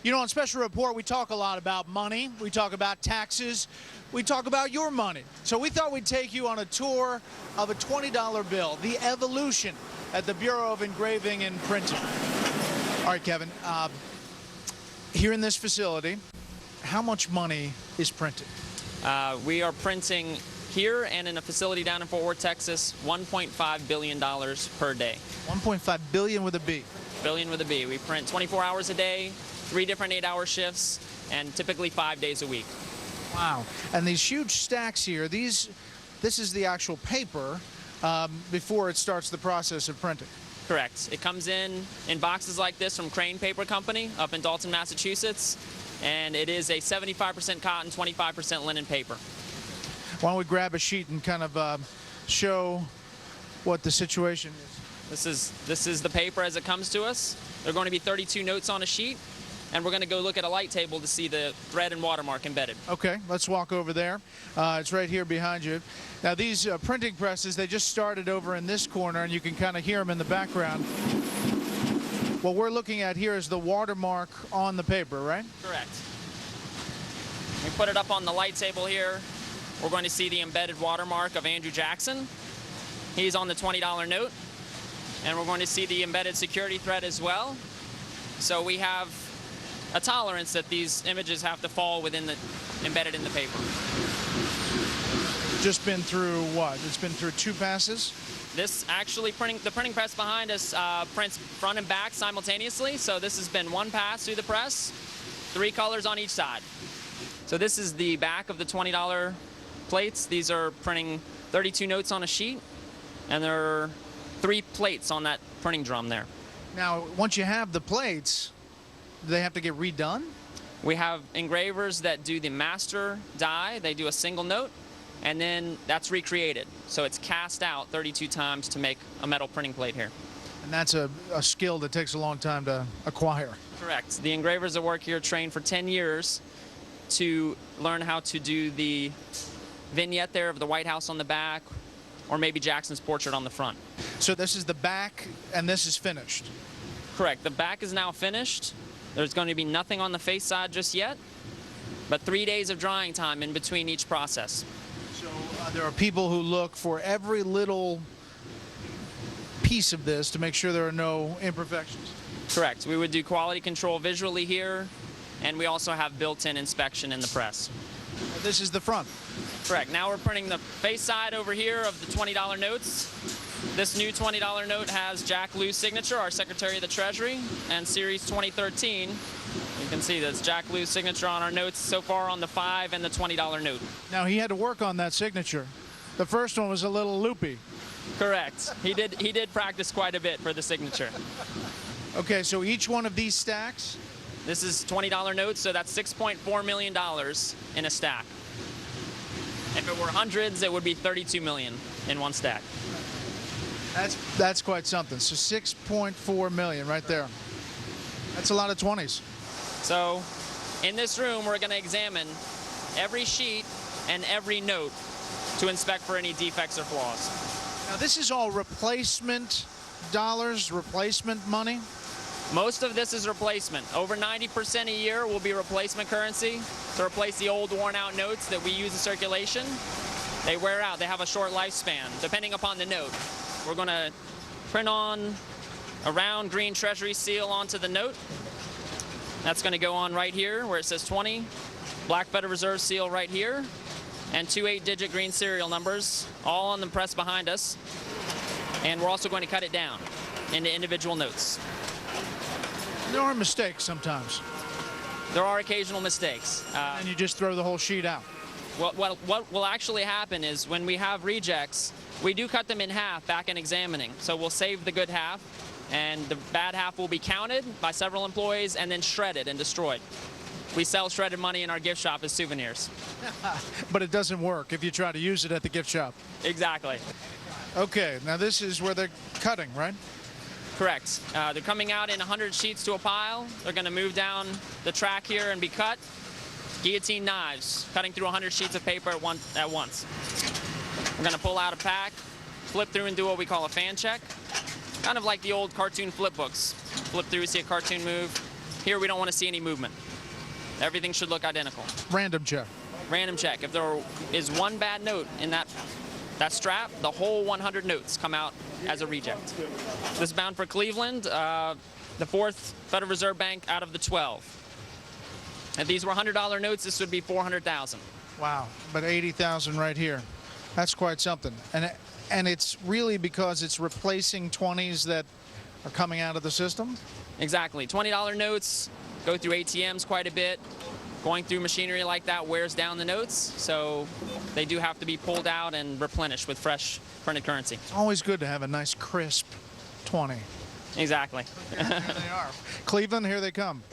You know, on Special Report, we talk a lot about money. We talk about taxes. We talk about your money. So we thought we'd take you on a tour of a $20 bill, the evolution at the Bureau of Engraving and Printing. All right, Kevin, here in this facility, how much money is printed? We are printing here and in a facility down in Fort Worth, Texas, $1.5 billion per day. 1.5 billion with a B. Billion with a B. We print 24 hours a day, 3 different 8-hour shifts, and typically 5 days a week. Wow. And these huge stacks here, this is the actual paper before it starts the process of printing. Correct. It comes in boxes like this from Crane Paper Company up in Dalton, Massachusetts, and it is a 75% cotton, 25% linen paper. Why don't we grab a sheet and kind of show what the situation is? This is the paper as it comes to us. There are going to be 32 notes on a sheet, and we're going to go look at a light table to see the thread and watermark embedded. Okay, let's walk over there. It's right here behind you. Now these printing presses, they just started over in this corner, and you can kind of hear them in the background. What we're looking at here is the watermark on the paper, right? Correct. We put it up on the light table here. We're going to see the embedded watermark of Andrew Jackson. He's on the $20 note. And we're going to see the embedded security thread as well. So we have a tolerance that these images have to fall within embedded in the paper. Just been through what? It's been through 2 passes? This actually, the printing press behind us prints front and back simultaneously. So this has been 1 pass through the press, 3 colors on each side. So this is the back of the $20 plates. These are printing 32 notes on a sheet, and there are 3 plates on that printing drum there. Now, once you have the plates, do they have to get redone? We have engravers that do the master die. They do a single note, and then that's recreated. So it's cast out 32 times to make a metal printing plate here. And that's a skill that takes a long time to acquire. Correct. The engravers that work here trained for 10 years to learn how to do the vignette there of the White House on the back, or maybe Jackson's portrait on the front. So this is the back, and this is finished? Correct. The back is now finished. There's going to be nothing on the face side just yet, but 3 days of drying time in between each process. So there are people who look for every little piece of this to make sure there are no imperfections? Correct. We would do quality control visually here, and we also have built-in inspection in the press. This is the front? Correct. Now we're printing the face side over here of the $20 notes. This new $20 note has Jack Lew's signature, our Secretary of the Treasury, and Series 2013. You can see that's Jack Lew's signature on our notes so far on the $5 and the $20 note. Now he had to work on that signature. The first one was a little loopy. Correct. He did practice quite a bit for the signature. Okay, so each one of these stacks? This is $20 notes, so that's $6.4 million in a stack. If it were hundreds, it would be $32 million in one stack. That's quite something. So 6.4 million right there. That's a lot of 20s. So in this room, we're going to examine every sheet and every note to inspect for any defects or flaws. Now this is all replacement dollars, replacement money? Most of this is replacement. Over 90% a year will be replacement currency to replace the old worn out notes that we use in circulation. They wear out. They have a short lifespan, depending upon the note. We're going to print on a round green Treasury seal onto the note. That's going to go on right here where it says 20. Black Federal Reserve seal right here. And 2 8-digit green serial numbers, all on the press behind us. And we're also going to cut it down into individual notes. There are mistakes sometimes. There are occasional mistakes. And you just throw the whole sheet out. What will actually happen is when we have rejects, we do cut them in half back in examining. So we'll save the good half, and the bad half will be counted by several employees and then shredded and destroyed. We sell shredded money in our gift shop as souvenirs. But it doesn't work if you try to use it at the gift shop. Exactly. Okay, now this is where they're cutting, right? Correct. They're coming out in 100 sheets to a pile. They're going to move down the track here and be cut. Guillotine knives, cutting through 100 sheets of paper at once. We're going to pull out a pack, flip through and do what we call a fan check. Kind of like the old cartoon flip books. Flip through, see a cartoon move, Here we don't want to see any movement. Everything should look identical. Random check. Random check. If there is one bad note in that strap, the whole 100 notes come out as a reject. This is bound for Cleveland, the fourth Federal Reserve Bank out of the 12. If these were $100 notes, this would be 400,000. Wow, but 80,000 right here. That's quite something. And it's really because it's replacing 20s that are coming out of the system? Exactly. $20 notes go through ATMs quite a bit. Going through machinery like that wears down the notes, so they do have to be pulled out and replenished with fresh printed currency. It's always good to have a nice crisp 20. Exactly. Here they are. Cleveland, here they come.